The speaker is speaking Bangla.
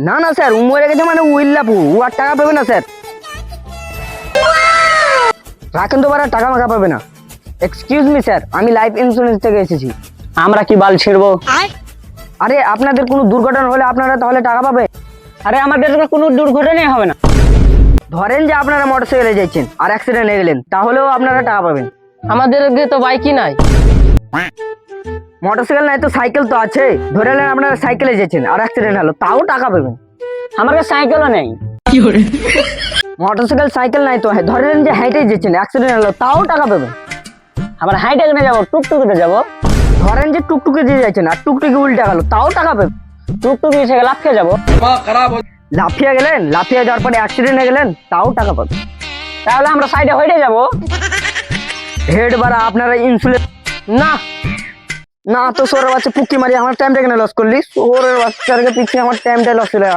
না না স্যার, ও মরে গেছে মানে উইল্লাপু, ও আর টাকা পাবে না স্যার। রাখেন তো, টাকা মাখা পাবে না। এক্সকিউজ মি স্যার, আমি লাইফ ইন্স্যুরেন্স থেকে এসেছি। আমরা কি বাল ছিড়বো? আরে আপনাদের কোনো দুর্ঘটনা হলে আপনারা তাহলে টাকা পাবে। আরে আমাদের কোনো দুর্ঘটনাই হবে না। ধরেন যে আপনারা মোটরসাইকেলে যাচ্ছেন আর অ্যাক্সিডেন্ট হয়ে গেলেন, তাহলেও আপনারা টাকা পাবেন। আমাদের তো বাইকই নাই। মোটরসাইকেল নাই তো সাইকেল তো আছে। ধরে নেন আপনারা সাইকেলে যাচ্ছেন আর অ্যাক্সিডেন্ট হলো, তাও টাকা পাবেন। আমার কাছে সাইকেলও নেই। মোটরসাইকেল সাইকেল নাই তো, ধরে নেন যে হাইটে যাচ্ছেন, অ্যাক্সিডেন্ট হলো, তাও টাকা পাবেন। আবার হাইটে কেন যাবো? টুকটুকিতে যাবো। ধরেন যে টুকটুকে দিয়ে যাচ্ছেন আর টুকটুকি উল্টে গেল, তাও টাকা পাবেন। টুকটুকি থেকে লাফিয়ে যাবো। লাফিয়ে গেলেন, লাফিয়ে যাওয়ার পরে অ্যাক্সিডেন্ট হয়ে গেলেন, তাও টাকা পাবেন। তাহলে আমরা সাইডে হয়ে যাবো। হেড বাড়া, আপনারা ইন্স্যুরেন্স না না তো সোরের বাচ্চা পুকি মারি আমার টাইমটা কেন লস করলি? সোরের বাচ্চাকে পিছিয়ে আমার টাইমটা লস হয়ে গেল।